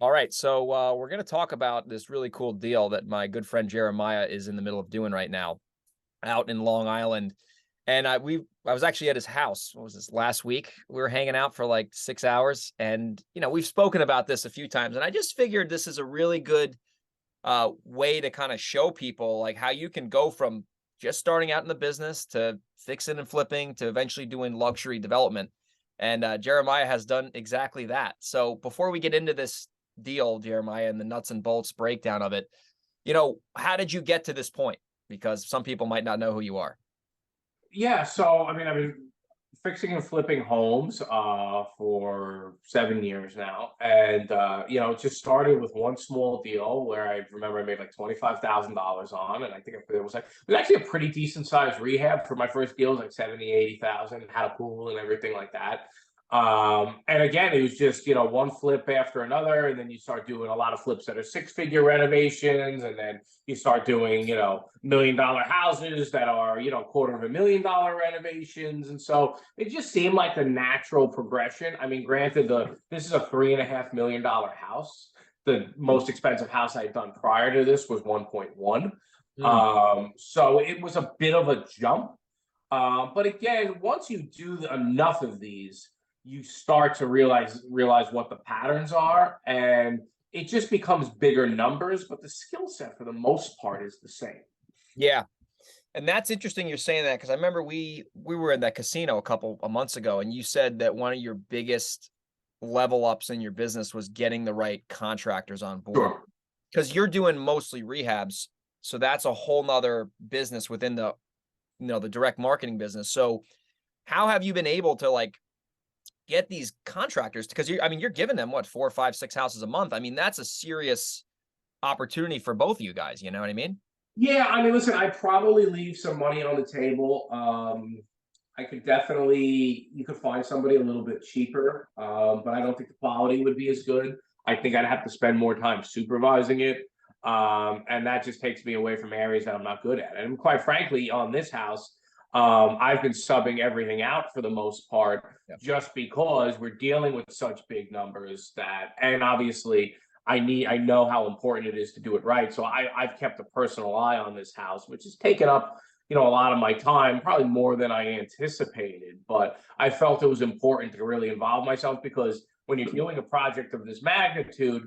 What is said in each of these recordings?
All right, so we're going to talk about this really cool deal that my good friend Jeremiah is in the middle of doing right now out in Long Island. And I was actually at his house. What was this, last week? We were hanging out for like 6 hours, and we've spoken about this a few times. And I just figured this is a really good way to kind of show people like how you can go from just starting out in the business to fixing and flipping to eventually doing luxury development. And Jeremiah has done exactly that. So before we get into this deal, Jeremiah, and the nuts and bolts breakdown of it, how did you get to this point? Because some people might not know who you are. Yeah, so I mean, I've been fixing and flipping homes for 7 years now, and it just started with one small deal where I remember I made like $25,000 on, and I think it was actually a pretty decent sized rehab for my first deal. It was like 70, 80,000, and had a pool and everything like that. And again, it was just one flip after another, and then you start doing a lot of flips that are six-figure renovations, and then you start doing $1 million houses that are $250,000 renovations, and so it just seemed like the natural progression. I mean, granted, this is a $3.5 million house. The most expensive house I'd done prior to this was 1.1. Mm. So it was a bit of a jump. But again, once you do enough of these, you start to realize what the patterns are, and it just becomes bigger numbers, but the skill set for the most part is the same. Yeah. And that's interesting you're saying that, because I remember we were in that casino a months ago, and you said that one of your biggest level ups in your business was getting the right contractors on board, Sure. because you're doing mostly rehabs. So that's a whole nother business within the direct marketing business. So how have you been able to get these contractors? Because you're giving them what, 4, 5, 6 houses a month. I mean, that's a serious opportunity for both of you guys. You know what I mean? Yeah, I mean, listen, I'd probably leave some money on the table. You could find somebody a little bit cheaper, but I don't think the quality would be as good. I think I'd have to spend more time supervising it. And that just takes me away from areas that I'm not good at. And quite frankly, on this house, I've been subbing everything out for the most part, Yeah. just because we're dealing with such big numbers and obviously I know how important it is to do it right. So I've kept a personal eye on this house, which has taken up, a lot of my time, probably more than I anticipated. But I felt it was important to really involve myself, because when you're doing a project of this magnitude,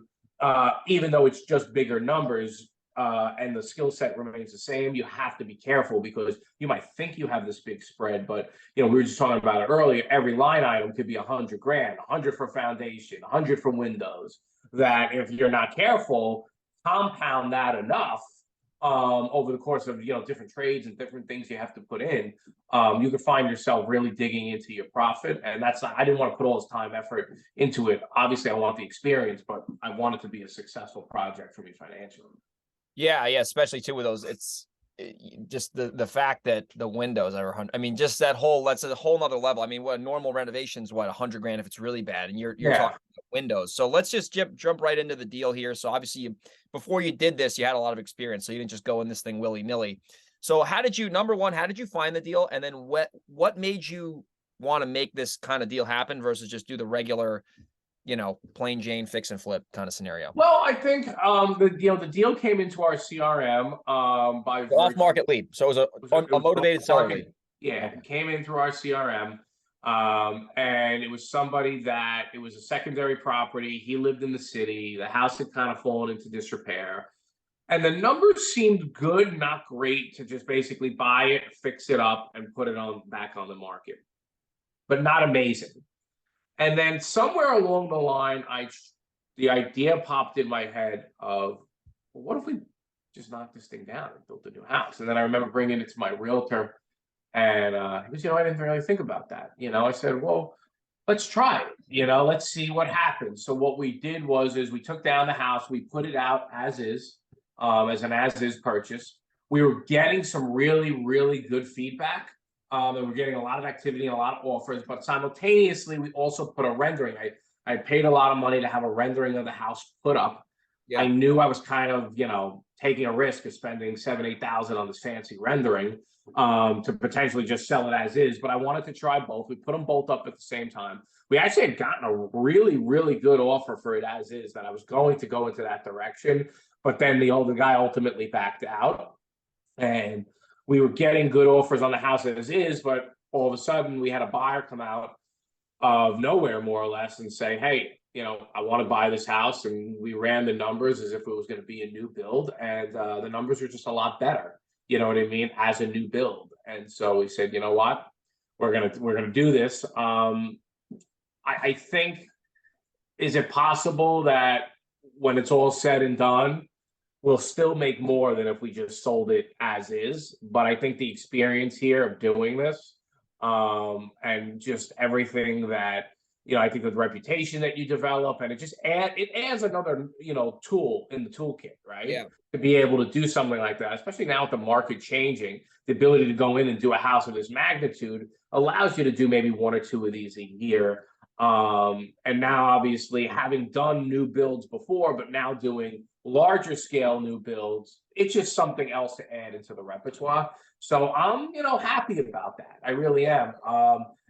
even though it's just bigger numbers, and the skill set remains the same, you have to be careful, because you might think you have this big spread, but we were just talking about it earlier. Every line item could be $100 grand, 100 for foundation, 100 for windows. That if you're not careful, compound that enough over the course of different trades and different things you have to put in, you could find yourself really digging into your profit. And that's not, I didn't want to put all this time, effort into it. Obviously, I want the experience, but I want it to be a successful project for me financially. Yeah, yeah, especially too with those. Just the fact that the windows are 100. I mean, just that's a whole nother level. I mean, what normal renovations, what, 100 grand if it's really bad, and you're Yeah. talking about windows. So let's just jump right into the deal here. So obviously, before you did this, you had a lot of experience, so you didn't just go in this thing willy nilly. So number one, how did you find the deal, and then what made you want to make this kind of deal happen versus just do the regular, plain Jane fix and flip kind of scenario? Well, I think the deal came into our CRM by Off virtue. market lead. So it was It was, it a was motivated seller lead. yeah, Okay. it came in through our CRM. And it was somebody that it was a secondary property. He lived in the city. The house had kind of fallen into disrepair. And the numbers seemed good, not great, to just basically buy it, fix it up, and put it back on the market, but not amazing. And then somewhere along the line, the idea popped in my head of, well, what if we just knocked this thing down and built a new house? And then I remember bringing it to my realtor, and he goes, I didn't really think about that. I said, well, let's try it. Let's see what happens. So what we did is we took down the house, we put it out as is, as an as is purchase. We were getting some really, really good feedback. And we're getting a lot of activity and a lot of offers, but simultaneously, we also put a rendering. I paid a lot of money to have a rendering of the house put up. Yeah. I knew I was kind of, taking a risk of spending 7,000, 8,000 on this fancy rendering to potentially just sell it as is. But I wanted to try both. We put them both up at the same time. We actually had gotten a really, really good offer for it as is, that I was going to go into that direction. But then the older guy ultimately backed out. And we were getting good offers on the house as is, but all of a sudden we had a buyer come out of nowhere, more or less, and say, hey, I want to buy this house. And we ran the numbers as if it was going to be a new build. And the numbers are just a lot better, you know what I mean, as a new build. And so we said, you know what, we're gonna do this. I think, is it possible that when it's all said and done, we'll still make more than if we just sold it as is? But I think the experience here of doing this, and just everything that, I think the reputation that you develop, and it adds another, tool in the toolkit, right? Yeah. To be able to do something like that, especially now with the market changing, the ability to go in and do a house of this magnitude allows you to do maybe one or two of these a year. And now, obviously, having done new builds before, but now doing larger scale new builds, it's just something else to add into the repertoire. So I'm, happy about that. I really am.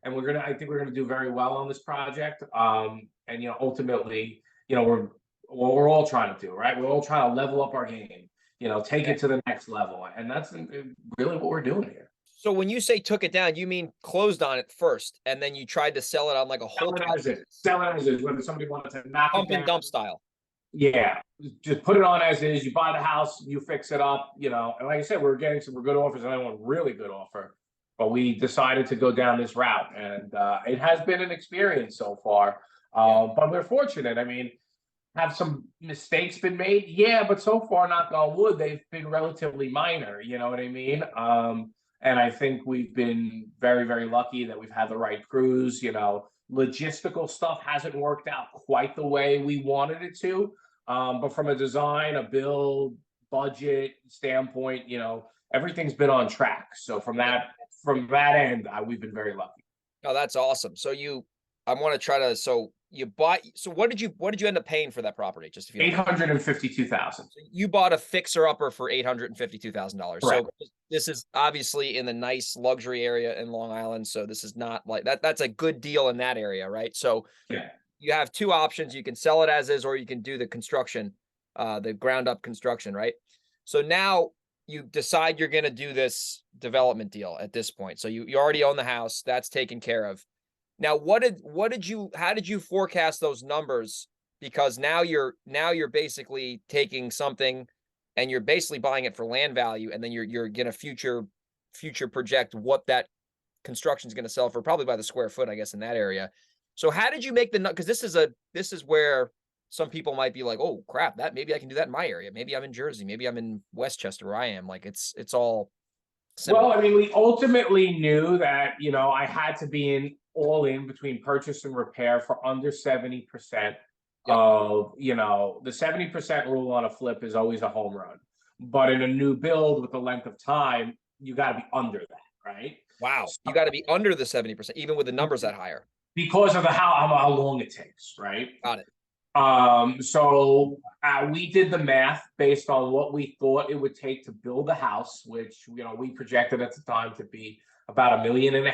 And I think we're gonna do very well on this project. And ultimately, we're what we're all trying to do, right? We're all trying to level up our game, take it to the next level, and that's really what we're doing here. So when you say took it down, you mean closed on it first, and then you tried to sell it on like a Sell whole it as is. Sell it as is. Whether somebody wanted to knock it pump and down, dump style. yeah, just put it on as is. You buy the house, you fix it up, And like I said, we're getting some good offers, and I want a really good offer. But we decided to go down this route, and it has been an experience so far. But we're fortunate. I mean, have some mistakes been made? Yeah, but so far, knock on wood, they've been relatively minor. You know what I mean? And I think we've been very, very lucky that we've had the right crews. Logistical stuff hasn't worked out quite the way we wanted it to. But from a design, a build, budget standpoint, everything's been on track. So from that end, we've been very lucky. Oh, that's awesome. I want to try to. So you bought. So what did you end up paying for that property? Just if you don't mind. 852,000. So you bought a fixer upper for $852,000. Correct. So this is obviously in the nice luxury area in Long Island. So this is not like that. That's a good deal in that area, right? So Yeah. you have two options. You can sell it as is, or you can do the construction, the ground up construction, right? So now you decide you're going to do this development deal at this point. So you already own the house. That's taken care of. Now, how did you forecast those numbers? Because now you're basically taking something and you're basically buying it for land value, and then you're going to future project what that construction is going to sell for, probably by the square foot, I guess, in that area. So how did you make because this is where some people might be like, oh crap, that maybe I can do that in my area. Maybe I'm in Jersey, maybe I'm in Westchester where I am. Like it's all similar. Well, I mean, we ultimately knew that, I had to be all in between purchase and repair for under 70% Yep. of, the 70% rule on a flip is always a home run. But in a new build with the length of time, you got to be under that, right? Wow. You got to be under the 70%, even with the numbers that higher. Because of how long it takes, right? Got it. So we did the math based on what we thought it would take to build a house, which we projected at the time to be about $1.5 million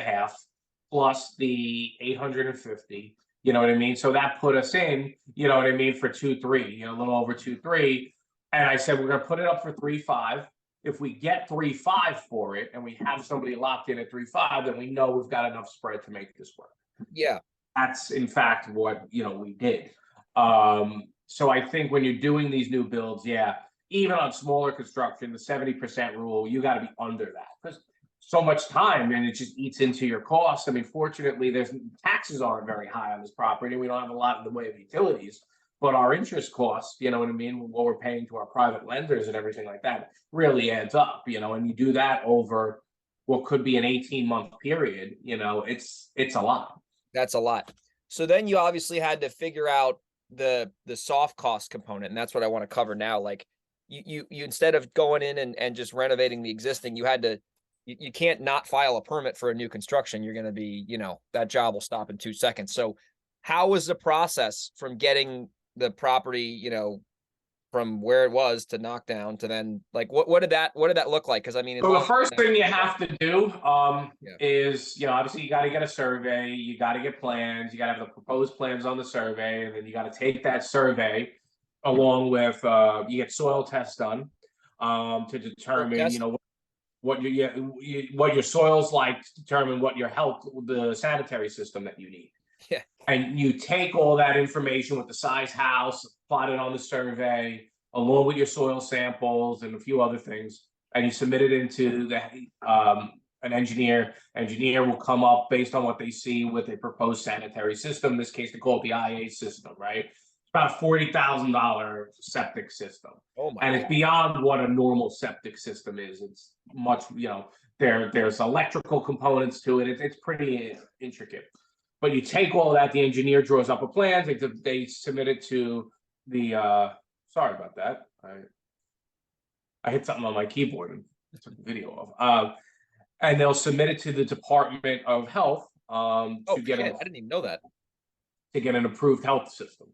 plus the 850. You know what I mean? So that put us in, for 2.3, a little over 2.3. And I said we're gonna put it up for 3.5. If we get 3.5 for it, and we have somebody locked in at 3.5, then we know we've got enough spread to make this work. Yeah. That's in fact what we did. So I think when you're doing these new builds, yeah, even on smaller construction, the 70% rule, you got to be under that because so much time and it just eats into your costs. I mean, fortunately, there's taxes aren't very high on this property. We don't have a lot in the way of utilities, but our interest costs, you know what I mean, what we're paying to our private lenders and everything like that really adds up, and you do that over what could be an 18-month period, it's a lot. That's a lot. So then you obviously had to figure out the soft cost component, and that's what I want to cover now. Like you instead of going in and just renovating the existing, you had to you can't not file a permit for a new construction. You're going to be, that job will stop in 2 seconds. So how was the process from getting the property, from where it was to knock down to then like what did that look like? Because I mean, So the first thing you have to do yeah. is, obviously you got to get a survey, you got to get plans, you got to have the proposed plans on the survey, and then you got to take that survey along with you get soil tests done to determine, what your soil's like, to determine what your health, the sanitary system that you need. Yeah. And you take all that information with the size house, plot it on the survey, along with your soil samples and a few other things, and you submit it into an engineer. Engineer will come up based on what they see with a proposed sanitary system. In this case, they call it the IA system, right? It's about $40,000 septic system. Oh my And God. it's beyond what a normal septic system is. It's much, there's electrical components to it. It's pretty intricate. But you take all that, the engineer draws up a plan, they submit it to the, sorry about that. I hit something on my keyboard and took a video of. And they'll submit it to the Department of Health Oh, I didn't even know that. to get an approved health system.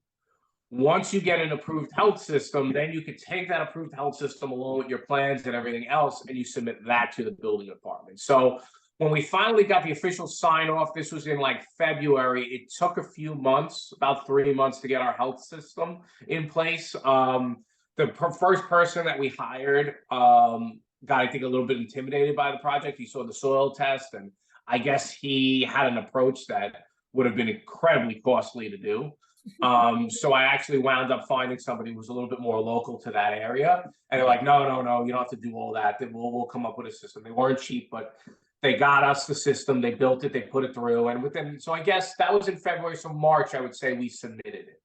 Once you get an approved health system, then you can take that approved health system along with your plans and everything else, and you submit that to the building department. So when we finally got the official sign off, this was in like February. It took a few months, about 3 months, to get our health system in place. The first person that we hired got, I think, a little bit intimidated by the project. He saw the soil test, and I guess he had an approach that would have been incredibly costly to do. So I actually wound up finding somebody who was a little bit more local to that area. And they're like, no, you don't have to do all that. We'll come up with a system. They weren't cheap, but they got us the system, they built it, they put it through. And within, so I guess that was in February. So March, I would say we submitted it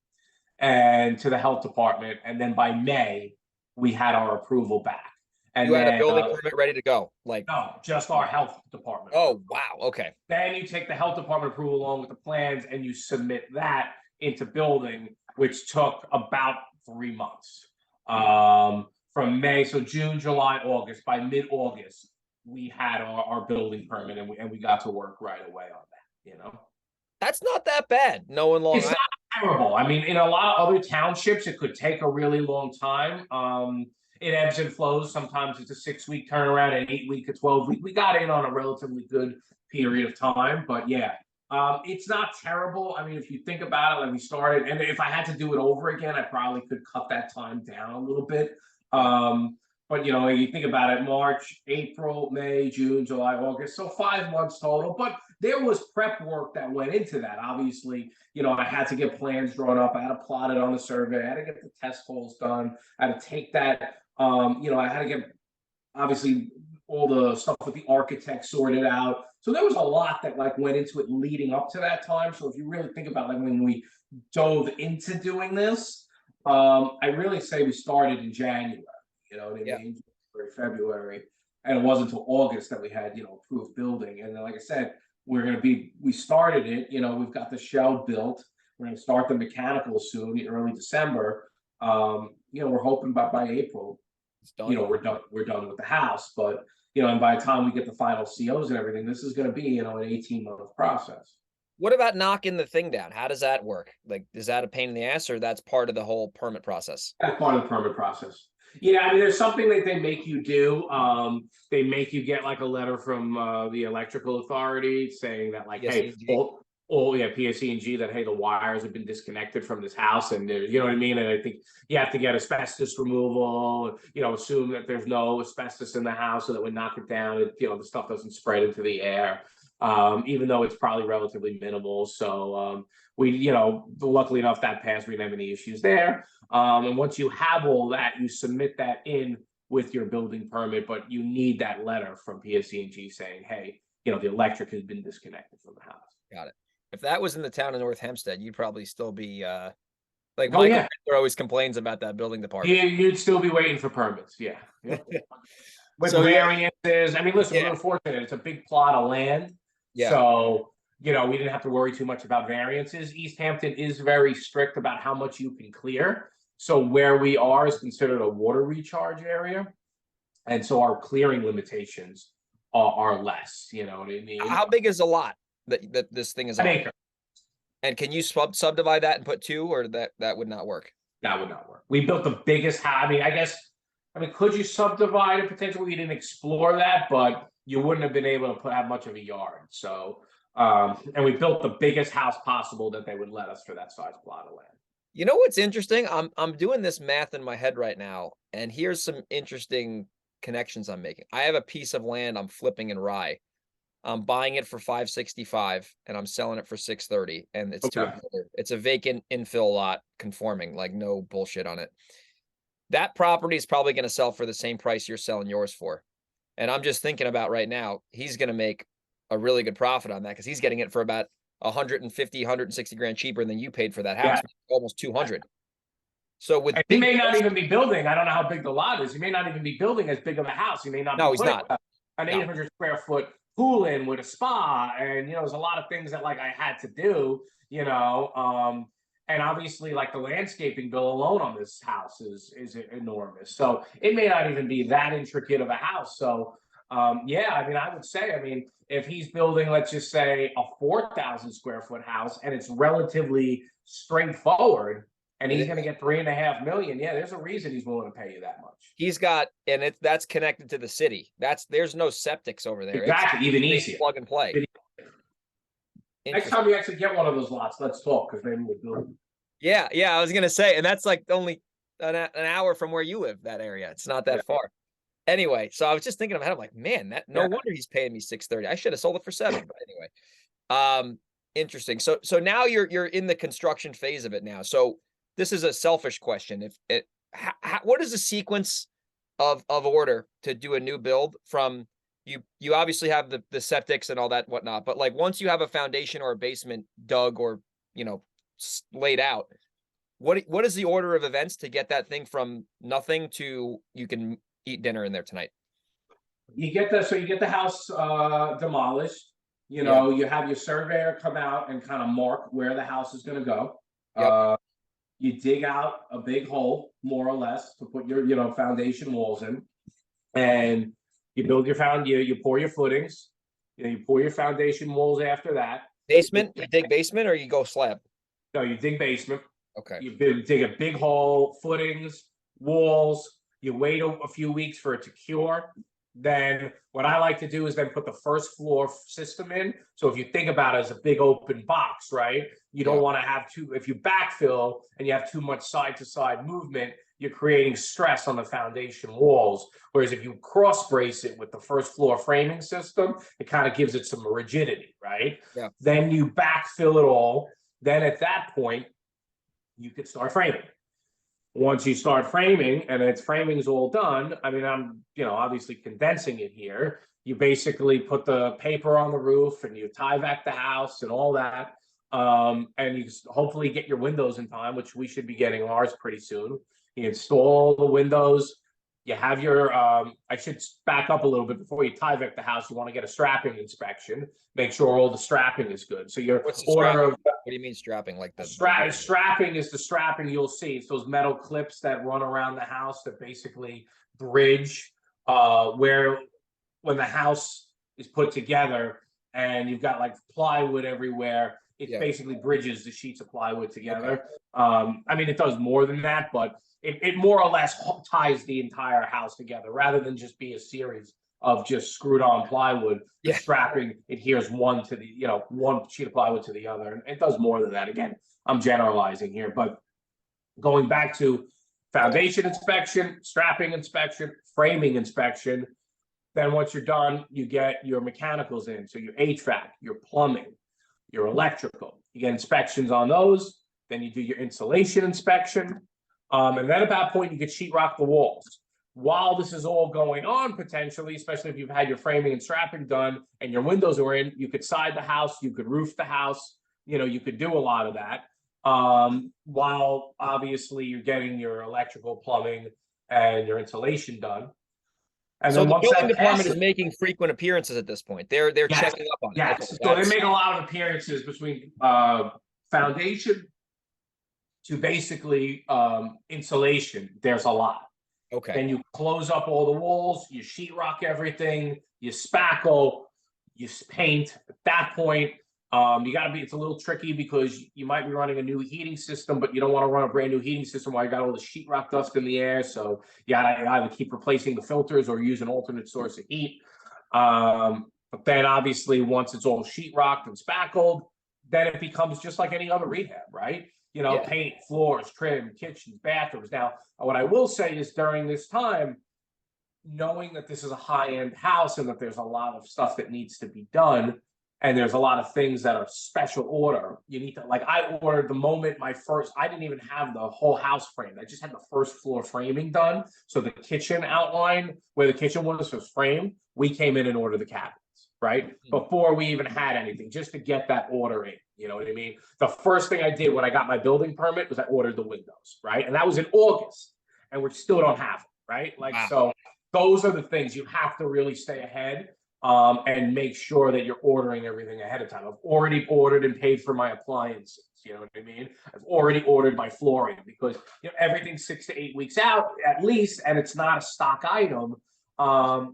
and to the health department. And then by May, we had our approval back. And you had then, a building permit ready to go. Like, no, just our health department. Oh, wow. Okay. Then you take the health department approval along with the plans and you submit that into building, which took about 3 months. From May, so June, July, August. By mid-August, we had our building permit and we got to work right away on that, That's not that bad. No one long. It's not terrible. I mean, in a lot of other townships, it could take a really long time. It ebbs and flows. Sometimes it's a 6-week turnaround, an 8-week, a 12-week. We got in on a relatively good period of time, but yeah, it's not terrible. I mean, if you think about it, like we started, and if I had to do it over again, I probably could cut that time down a little bit. But you think about it, March, April, May, June, July, August, so 5 months total. But there was prep work that went into that. Obviously, I had to get plans drawn up. I had to plot it on the survey. I had to get the test holes done. I had to take that. I had to get, obviously, all the stuff with the architect sorted out. So there was a lot that went into it leading up to that time. So if you really think about when we dove into doing this, I really say we started in January. In February, and it wasn't until August that we had approved building. And then, like I said, we started it. We've got the shell built. We're going to start the mechanical soon, early December. We're hoping by April, we're done with the house. But and by the time we get the final COs and everything, this is going to be an 18-month process. What about knocking the thing down? How does that work? Like, is that a pain in the ass, or that's part of the whole permit process? That's part of the permit process. Yeah, I mean, there's something that they make you do. They make you get a letter from the electrical authority saying that hey, PSE&G, that hey, the wires have been disconnected from this house, and you know what I mean. And I think you have to get asbestos removal. Assume that there's no asbestos in the house, so that when knock it down, the stuff doesn't spread into the air. Even though it's probably relatively minimal. So we, luckily enough, that passed. We didn't have any issues there. And once you have all that, you submit that in with your building permit, but you need that letter from PSE&G saying, hey, the electric has been disconnected from the house. Got it. If that was in the town of North Hempstead, you'd probably still be Michael always complains about that building department. Yeah, you'd still be waiting for permits. Yeah. With variances. I mean, listen, we're fortunate. It's a big plot of land. Yeah. So, we didn't have to worry too much about variances. East Hampton is very strict about how much you can clear. So where we are is considered a water recharge area. And so our clearing limitations are less, you know what I mean? How big is a lot that this thing is an acre? And can you subdivide that and put 2, or that would not work? That would not work. We built the biggest house. I mean, could you subdivide it potentially? We didn't explore that, but you wouldn't have been able to have much of a yard. So, and we built the biggest house possible that they would let us for that size plot of land. You know what's interesting? I'm doing this math in my head right now, and here's some interesting connections I'm making. I have a piece of land I'm flipping in Rye. I'm buying it for 565 and I'm selling it for 630, and it's Okay. it's a vacant infill lot, conforming, like no bullshit on it. That property is probably going to sell for the same price you're selling yours for. And I'm just thinking about right now, he's going to make a really good profit on that because he's getting it for about 150, 160 grand cheaper than you paid for that house, Yeah. almost 200. So with he may not even be building. I don't know how big the lot is. He may not even be building as big of a house. He may not. No, be he's not. An 800 square foot pool in with a spa, and there's a lot of things that like I had to do. And obviously, like the landscaping bill alone on this house is enormous. So it may not even be that intricate of a house. So yeah, I mean, I would say, if he's building, let's just say, a 4,000 square foot house, and it's relatively straightforward, and he's going to get 3.5 million. Yeah, there's a reason he's willing to pay you that much. He's got, and that's connected to the city. There's no septics over there. Exactly, it's even easier. Plug and play. Next time you actually get one of those lots, let's talk, because maybe we'll build it. Yeah, I was gonna say, and that's like only an hour from where you live. That area, it's not that far. Anyway, so I was just thinking of it. I'm like, man, no wonder he's paying me 630. I should have sold it for 7. But anyway, interesting. So now you're in the construction phase of it now. So this is a selfish question. What is the sequence of order to do a new build? From you obviously have the septics and all that whatnot, but like once you have a foundation or a basement dug or laid out, what is the order of events to get that thing from nothing to you can eat dinner in there tonight? You get the house demolished. You have your surveyor come out and kind of mark where the house is going to go. Yep. You dig out a big hole, more or less, to put your foundation walls in, and you build you pour your footings. You pour your foundation walls after that. Basement? You dig basement or you go slab? No, you dig basement. Okay. You dig a big hole, footings, walls. You wait a few weeks for it to cure. Then what I like to do is then put the first floor system in. So if you think about it as a big open box, right? You don't want to have if you backfill and you have too much side to side movement, you're creating stress on the foundation walls. Whereas if you cross brace it with the first floor framing system, it kind of gives it some rigidity, right? Yeah. Then you backfill it all. Then at that point, you could start framing. Once you start framing and framing is all done, I'm obviously condensing it here. You basically put the paper on the roof and you tie back the house and all that. And you hopefully get your windows in time, which we should be getting ours pretty soon. You install the windows. You have your, I should back up a little bit before you tie back the house. You want to get a strapping inspection, make sure all the strapping is good. So your order of, what do you mean strapping? Like the strapping is the strapping you'll see. It's those metal clips that run around the house that basically bridge where when the house is put together and you've got like plywood everywhere, it basically bridges the sheets of plywood together. Okay. It does more than that, but it more or less ties the entire house together rather than just be a series of just screwed on plywood. The strapping adheres one to the, one sheet of plywood to the other. And it does more than that. Again, I'm generalizing here, but going back to foundation inspection, strapping inspection, framing inspection. Then once you're done, you get your mechanicals in. So your HVAC, your plumbing, your electrical. You get inspections on those. Then you do your insulation inspection. And then at that point, you could sheetrock the walls. While this is all going on, potentially, especially if you've had your framing and strapping done and your windows are in, you could side the house, you could roof the house, you could do a lot of that. While obviously you're getting your electrical, plumbing, and your insulation done. And so then the once building department is making frequent appearances at this point. They're checking up on it. Yes, Okay, so they make a lot of appearances between foundation to basically insulation. There's a lot. Okay. Then you close up all the walls, you sheetrock everything, you spackle, you paint. At that point, You got to be, it's a little tricky because you might be running a new heating system, but you don't want to run a brand new heating system while you got all the sheetrock dust in the air. So you got to either keep replacing the filters or use an alternate source of heat. But then obviously once it's all sheetrocked and spackled, then it becomes just like any other rehab, right? Yeah. Paint, floors, trim, kitchens, bathrooms. Now, what I will say is during this time, knowing that this is a high-end house and that there's a lot of stuff that needs to be done, and there's a lot of things that are special order. You need to, like, I ordered the moment I didn't even have the whole house framed. I just had the first floor framing done. So the kitchen outline where the kitchen was framed, we came in and ordered the cabinets, right? Before we even had anything, just to get that order in. You know what I mean? The first thing I did when I got my building permit was I ordered the windows, right? And that was in August, and we still don't have them, right? Like, wow. So those are the things you have to really stay ahead. And make sure that you're ordering everything ahead of time. I've already ordered and paid for my appliances. You know what I mean? I've already ordered my flooring because everything's 6 to 8 weeks out at least, and it's not a stock item.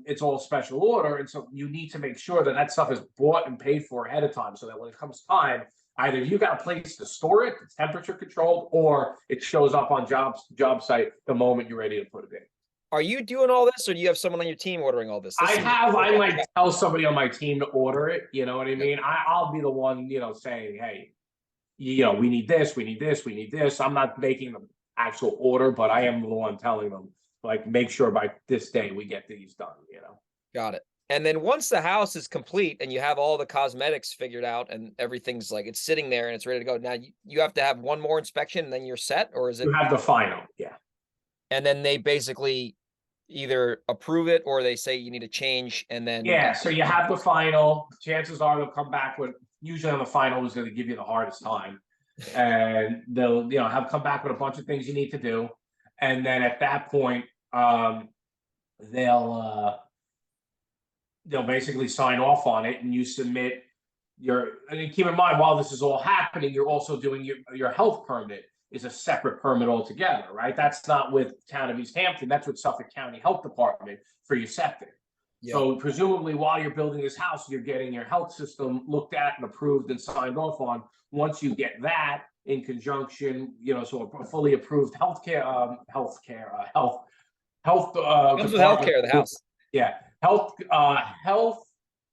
It's all special order, and so you need to make sure that that stuff is bought and paid for ahead of time, so that when it comes time, either you got a place to store it, it's temperature controlled, or it shows up on job site the moment you're ready to put it in. Are you doing all this, or do you have someone on your team ordering all this? I might tell somebody on my team to order it. You know what I mean? I'll be the one, saying, hey, we need this, we need this, we need this. I'm not making the actual order, but I am the one telling them, like, make sure by this day we get these done, Got it. And then once the house is complete and you have all the cosmetics figured out and everything's like, it's sitting there and it's ready to go. Now you have to have one more inspection and then you're set, or is it? You have the final, yeah. And then they basically either approve it or they say you need to change, and then so you have the final. Chances are they'll come back with, usually on the final is going to give you the hardest time, and they'll have come back with a bunch of things you need to do, and then at that point they'll basically sign off on it, and you submit and keep in mind, while this is all happening, you're also doing your health permit is a separate permit altogether, right? That's not with Town of East Hampton. That's with Suffolk County Health Department for your septic. Yeah. So presumably while you're building this house, you're getting your health system looked at and approved and signed off on. Once you get that in conjunction, so a fully approved health comes with healthcare, the house. Yeah. Health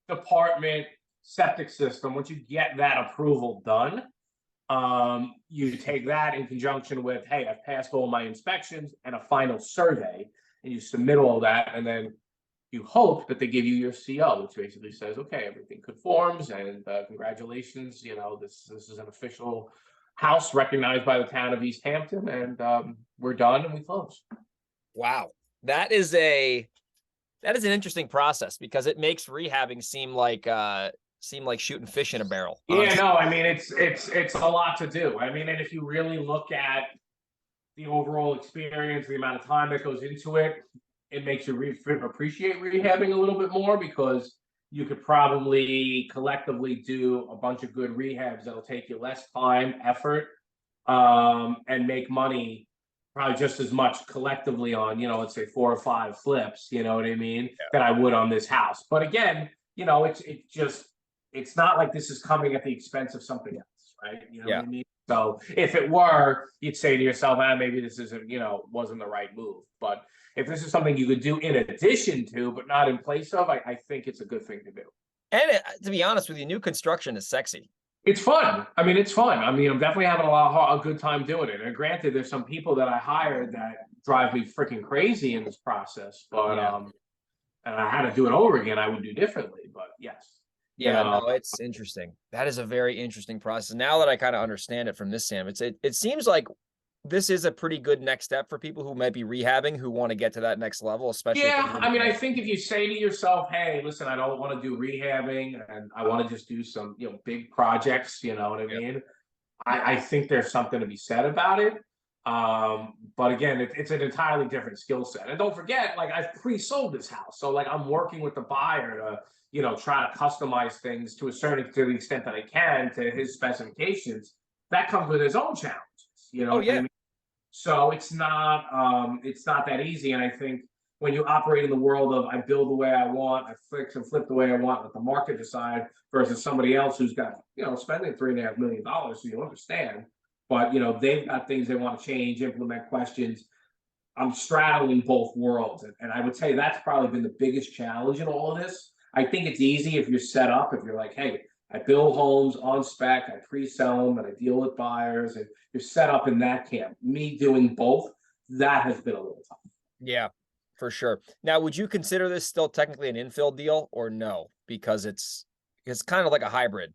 department septic system. Once you get that approval done, you take that in conjunction with, hey, I've passed all my inspections and a final survey, and you submit all that, and then you hope that they give you your CO, which basically says, okay, everything conforms, and congratulations, this is an official house recognized by the Town of East Hampton, and we're done and we close. Wow, that is an interesting process, because it makes rehabbing seem like shooting fish in a barrel. Honestly. Yeah, no, I mean, it's a lot to do. I mean, and if you really look at the overall experience, the amount of time that goes into it, it makes you appreciate rehabbing a little bit more, because you could probably collectively do a bunch of good rehabs that'll take you less time, effort, and make money probably just as much collectively on, let's say 4 or 5 flips, you know what I mean, that I would on this house. But again, it's not like this is coming at the expense of something else, right? You know what I mean? So if it were, you'd say to yourself, maybe this isn't, wasn't the right move. But if this is something you could do in addition to, but not in place of, I think it's a good thing to do. And to be honest with you, new construction is sexy. It's fun. I mean, it's fun. I mean, I'm definitely having a good time doing it. And granted, there's some people that I hired that drive me freaking crazy in this process. But and I had to do it over again, I would do differently. But yes. Yeah, no, it's interesting. That is a very interesting process. Now that I kind of understand it from this, Sam, it seems like this is a pretty good next step for people who might be rehabbing, who want to get to that next level, especially. Yeah, I mean, I think if you say to yourself, hey, listen, I don't want to do rehabbing and I want to just do some, big projects, you know what I mean? I think there's something to be said about it. But again, it's an entirely different skill set. And don't forget, like, I've pre-sold this house. So like I'm working with the buyer to, try to customize things to the extent that I can to his specifications. That comes with his own challenges, what I mean? So it's not that easy. And I think, when you operate in the world of I build the way I want, I fix and flip the way I want, let the market decide, versus somebody else who's got, spending $3.5 million, so you understand. But they've got things they want to change, implement questions. I'm straddling both worlds. And I would say that's probably been the biggest challenge in all of this. I think it's easy if you're set up, if you're like, hey, I build homes on spec, I pre-sell them, and I deal with buyers, and you're set up in that camp. Me doing both, that has been a little tough. Yeah, for sure. Now, would you consider this still technically an infill deal or no? Because it's kind of like a hybrid.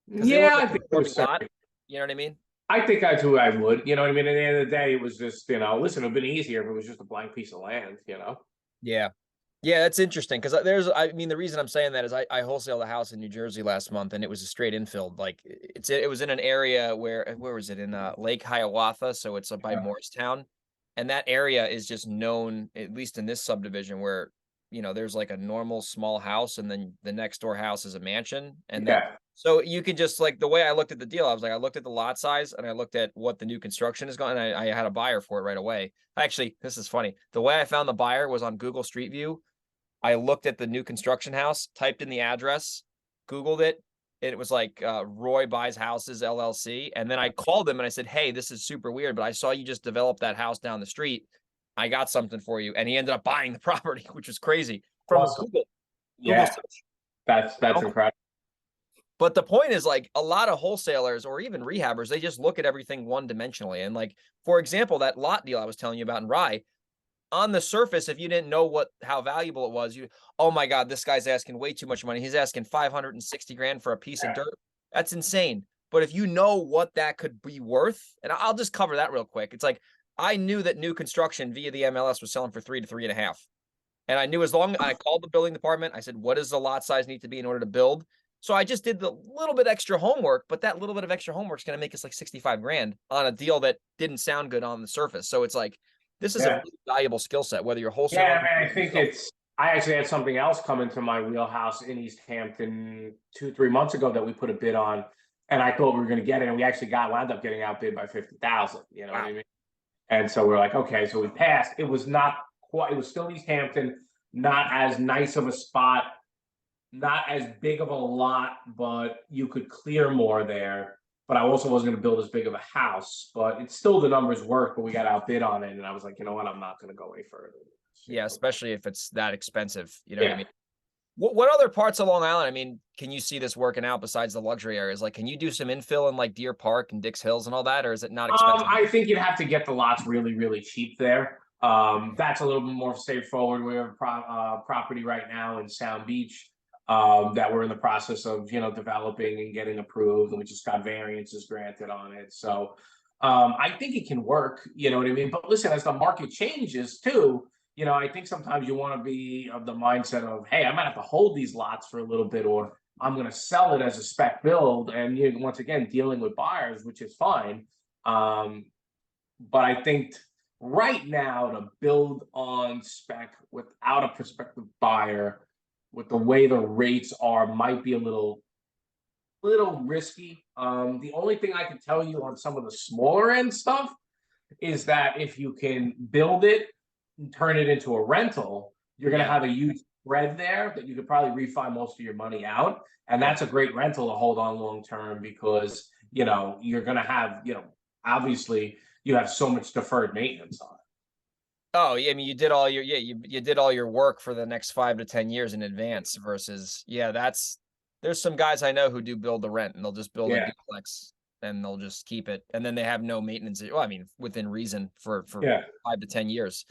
Because it Yeah, looks I like think a working lot. You know what I mean? I think that's who I would. You know what I mean? At the end of the day, it was just, listen, it would have been easier if it was just a blank piece of land. Yeah. Yeah, that's interesting because I mean, the reason I'm saying that is I wholesaled a house in New Jersey last month and it was a straight infill. Like it was in an area where was it in Lake Hiawatha? So it's up by Yeah. Morristown. And that area is just known, at least in this subdivision, where there's like a normal small house and then the next door house is a mansion. And then Yeah. so you can just like the way I looked at the deal, I was like, I looked at the lot size and I looked at what the new construction is going, and I had a buyer for it right away. Actually, this is funny. The way I found the buyer was on Google Street View. I looked at the new construction house, typed in the address, Googled it. And it was like Roy Buys Houses LLC. And then I called him and I said, hey, this is super weird, but I saw you just developed that house down the street. I got something for you. And he ended up buying the property, which was crazy from a Awesome. Google Yeah. search. That's incredible. But the point is, like, a lot of wholesalers or even rehabbers, they just look at everything one dimensionally. And like, for example, that lot deal I was telling you about in Rye, on the surface, if you didn't know how valuable it was, oh my God, this guy's asking way too much money. He's asking 560 grand for a piece of dirt. That's insane. But if you know what that could be worth, and I'll just cover that real quick. It's like, I knew that new construction via the MLS was selling for 3 to 3.5. And I knew I called the building department. I said, what does the lot size need to be in order to build? So I just did the little bit extra homework, but that little bit of extra homework is going to make us like 65 grand on a deal that didn't sound good on the surface. So it's like, this is a really valuable skill set, whether you're wholesaling. Yeah, I mean, I think I actually had something else come into my wheelhouse in East Hampton 2-3 months ago that we put a bid on, and I thought we were going to get it, and we actually wound up getting outbid by 50,000. You know what I mean? And so we're like, okay, so we passed. It was not quite. It was still East Hampton, not as nice of a spot, not as big of a lot, but you could clear more there. But I also wasn't going to build as big of a house, but it's still the numbers work, but we got outbid on it. And I was like, you know what? I'm not going to go any further. Yeah, especially if it's that expensive. You know Yeah. what I mean? What other parts of Long Island, I mean, can you see this working out besides the luxury areas? Like, can you do some infill in like Deer Park and Dix Hills and all that, or is it not expensive? I think you'd have to get the lots really, really cheap there. That's a little bit more straightforward. We have a property right now in Sound Beach that we're in the process of, developing and getting approved, and we just got variances granted on it. So I think it can work, you know what I mean? But listen, as the market changes too, I think sometimes you want to be of the mindset of, hey, I might have to hold these lots for a little bit, or I'm going to sell it as a spec build. And once again, dealing with buyers, which is fine. But I think right now to build on spec without a prospective buyer, with the way the rates are, might be a little risky. The only thing I can tell you on some of the smaller end stuff is that if you can build it and turn it into a rental, you're going to have a huge spread there that you could probably refi most of your money out. And that's a great rental to hold on long term because, you're going to have, obviously you have so much deferred maintenance on it. Oh, yeah, I mean, you did all your work for the next 5 to 10 years in advance versus, there's some guys I know who do build to rent and they'll just build a duplex and they'll just keep it. And then they have no maintenance. Well, I mean, within reason for 5 to 10 years.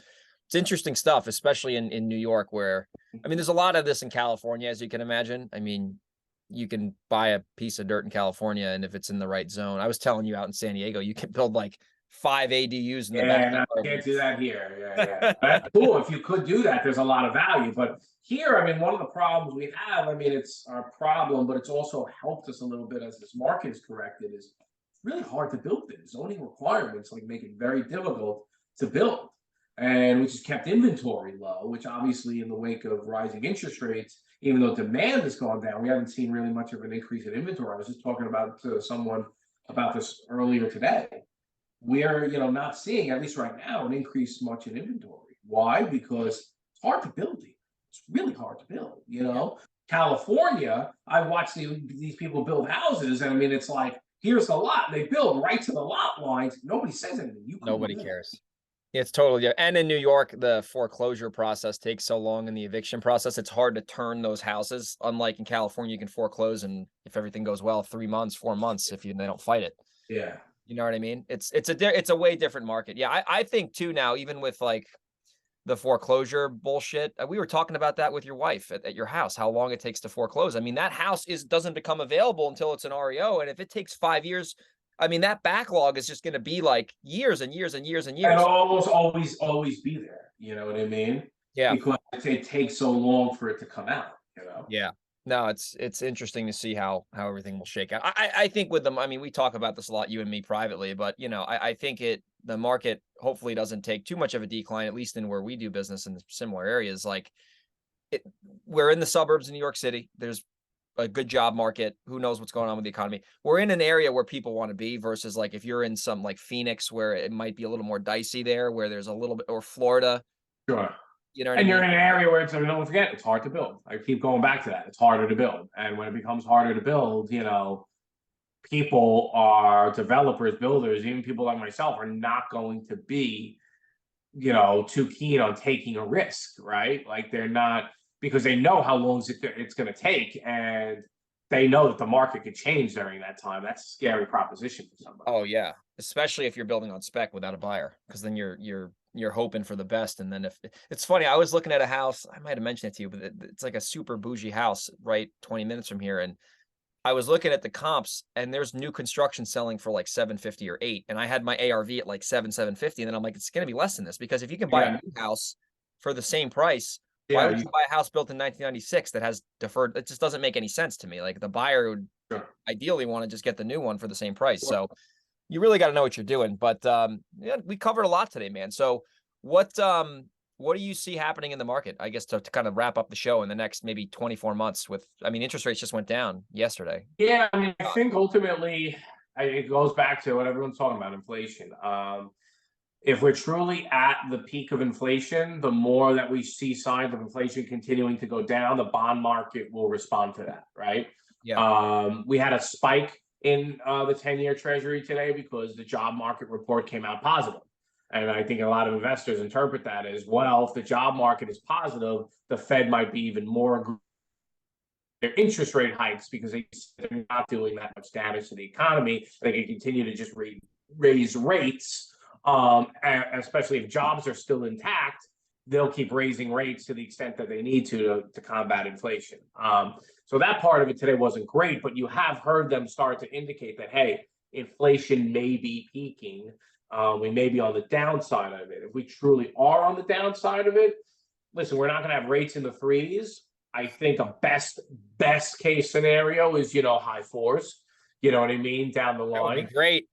It's interesting stuff, especially in New York, where, I mean, there's a lot of this in California, as you can imagine. I mean, you can buy a piece of dirt in California, and if it's in the right zone, I was telling you out in San Diego, you can build like 5 ADUs in the back. No, I can't do that here. Yeah. That's cool. If you could do that, there's a lot of value. But here, I mean, one of the problems we have, I mean, it's our problem, but it's also helped us a little bit as this market is corrected, is it's really hard to build things. Zoning requirements make it very difficult to build. And which has kept inventory low, which obviously in the wake of rising interest rates, even though demand has gone down, we haven't seen really much of an increase in inventory. I was just talking to someone about this earlier today. We're not seeing, at least right now, an increase much in inventory. Why? Because it's hard to build here. It's really hard to build, you know. California, I watch these people build houses, and I mean, it's like, here's the lot. They build right to the lot lines. Nobody says anything. You couldn't Nobody do that. cares. It's totally, yeah. And in New York, the foreclosure process takes so long in the eviction process. It's hard to turn those houses. Unlike in California, you can foreclose, and if everything goes well, 3 months, 4 months, if they don't fight it. Yeah. You know what I mean? It's a way different market. Yeah, I think too now, even with like the foreclosure bullshit. We were talking about that with your wife at your house, how long it takes to foreclose. I mean, that house doesn't become available until it's an REO. And if it takes 5 years, I mean, that backlog is just going to be like years and years and years and And years. almost always be there. You know what I mean? Yeah. Because it takes so long for it to come out, you know? Yeah. No, it's interesting to see how everything will shake out. I think with them, I mean, we talk about this a lot, you and me privately, but I think the market hopefully doesn't take too much of a decline, at least in where we do business in similar areas. Like we're in the suburbs of New York City. There's a good job market. Who knows what's going on with the economy? We're in an area where people want to be versus like if you're in some like Phoenix where it might be a little more dicey there, where there's a little bit, or Florida. Sure. You know what I And mean? you're in an area where don't forget, it's hard to build. I keep going back to that. It's harder to build. And when it becomes harder to build, people are developers, builders, even people like myself are not going to be, too keen on taking a risk, right? Like they're not, because they know how long it's going to take, and they know that the market could change during that time. That's a scary proposition for somebody. Oh yeah, especially if you're building on spec without a buyer, because then you're hoping for the best. And then if it's funny, I was looking at a house, I might have mentioned it to you, but it's like a super bougie house right 20 minutes from here, and I was looking at the comps, and there's new construction selling for like 750 or 8, and I had my ARV at like 750, and then I'm like, it's going to be less than this, because if you can buy a new house for the same price, why would you buy a house built in 1996 that has deferred? It just doesn't make any sense to me. Like the buyer would ideally want to just get the new one for the same price. So you really got to know what you're doing. But yeah, we covered a lot today, man. So what do you see happening in the market? I guess to kind of wrap up the show in the next maybe 24 months I mean, interest rates just went down yesterday. Yeah, I mean, I think ultimately it goes back to what everyone's talking about, inflation. If we're truly at the peak of inflation, the more that we see signs of inflation continuing to go down, the bond market will respond to that, right? Yeah. We had a spike in the 10-year treasury today because the job market report came out positive. And I think a lot of investors interpret that as, well, if the job market is positive, the Fed might be even more their interest rate hikes because they're not doing that much damage to the economy. They can continue to just raise rates, especially if jobs are still intact. They'll keep raising rates to the extent that they need to combat inflation. So that part of it today wasn't great, but you have heard them start to indicate that, hey, inflation may be peaking. We may be on the downside of it. If we truly are on the downside of it, listen, we're not going to have rates in the threes. I think a best case scenario is, high fours. You know what I mean? Down the line. That would be great.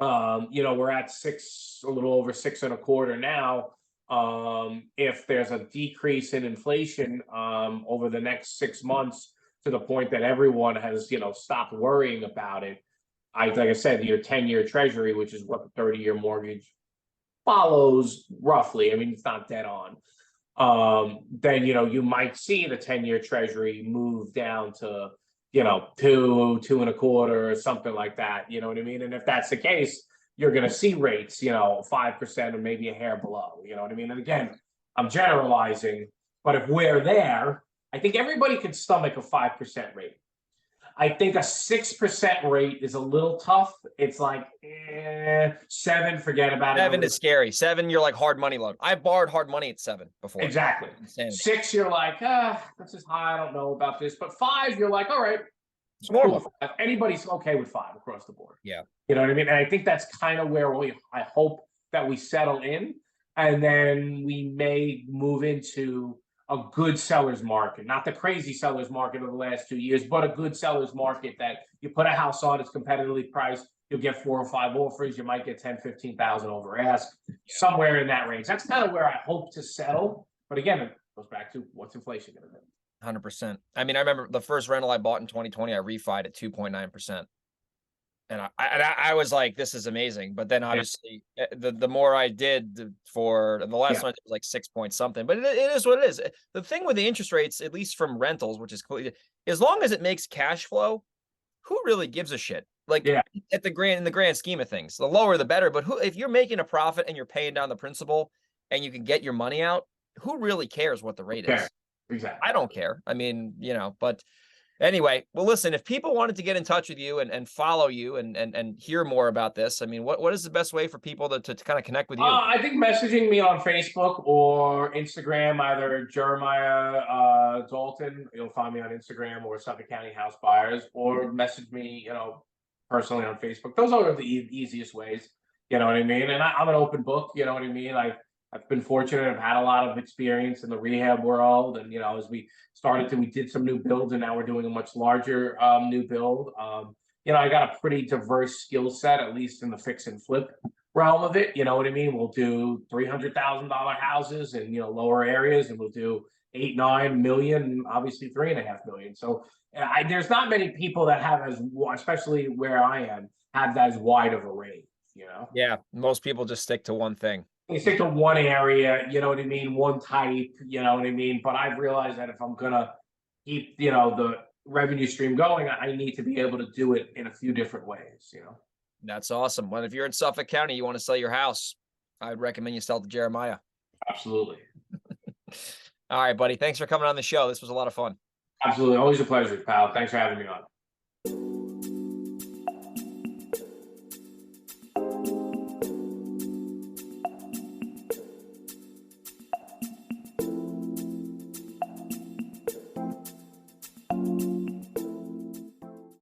We're at a little over 6.25 now. If there's a decrease in inflation over the next 6 months to the point that everyone has, stopped worrying about it, like I said, your 10-year treasury, which is what the 30-year mortgage follows roughly. I mean, it's not dead on. Then, you might see the 10-year treasury move down to, 2.25 or something like that. You know what I mean? And if that's the case, you're going to see rates, 5% or maybe a hair below. You know what I mean? And again, I'm generalizing, but if we're there, I think everybody can stomach a 5% rate. I think a 6% rate is a little tough. It's like 7, forget about it. 7 is scary. 7, you're like hard money loan. I borrowed hard money at 7 before. Exactly. Insanity. 6, you're like, this is high. I don't know about this. But 5, you're like, all right. It's normal. Anybody's okay with 5 across the board. Yeah. You know what I mean? And I think that's kind of where I hope that we settle in. And then we may move into a good seller's market, not the crazy seller's market of the last 2 years, but a good seller's market that you put a house on, it's competitively priced, you'll get 4 or 5 offers, you might get 10, 15,000 over ask, somewhere in that range. That's kind of where I hope to settle. But again, it goes back to what's inflation going to do? 100%. I mean, I remember the first rental I bought in 2020, I refied at 2.9%. And I was like, this is amazing. But then Yeah, obviously the more I did for the last yeah, one, it was like 6 point something, but it is what it is. The thing with the interest rates, at least from rentals, which is cool, as long as it makes cash flow, who really gives a shit? Like yeah. in the grand scheme of things, the lower the better. But who, if you're making a profit and you're paying down the principal and you can get your money out, who really cares what the rate Okay, is? exactly. I don't care. I mean, but anyway, well, listen, if people wanted to get in touch with you and follow you and hear more about this, I mean, what is the best way for people to kind of connect with you? I think messaging me on Facebook or Instagram, either Jeremiah Dalton, you'll find me on Instagram, or Suffolk County House Buyers, or message me, personally on Facebook. Those are the easiest ways. You know what I mean? And I'm an open book. You know what I mean? I've been fortunate. I've had a lot of experience in the rehab world, and as we did some new builds, and now we're doing a much larger new build. I got a pretty diverse skill set, at least in the fix and flip realm of it. You know what I mean? We'll do $300,000 houses in lower areas, and we'll do 8, 9 million, obviously 3.5 million. So there's not many people that have especially where I am, have as wide of a range. Yeah, most people just stick to one thing. They stick to one area. You know what I mean? One type. You know what I mean? But I've realized that if I'm gonna keep the revenue stream going, I need to be able to do it in a few different ways. That's awesome. Well, if you're in Suffolk County, you want to sell your house, I'd recommend you sell to Jeremiah. Absolutely. All right, buddy. Thanks for coming on the show. This was a lot of fun. Absolutely. Always a pleasure, pal. Thanks for having me on.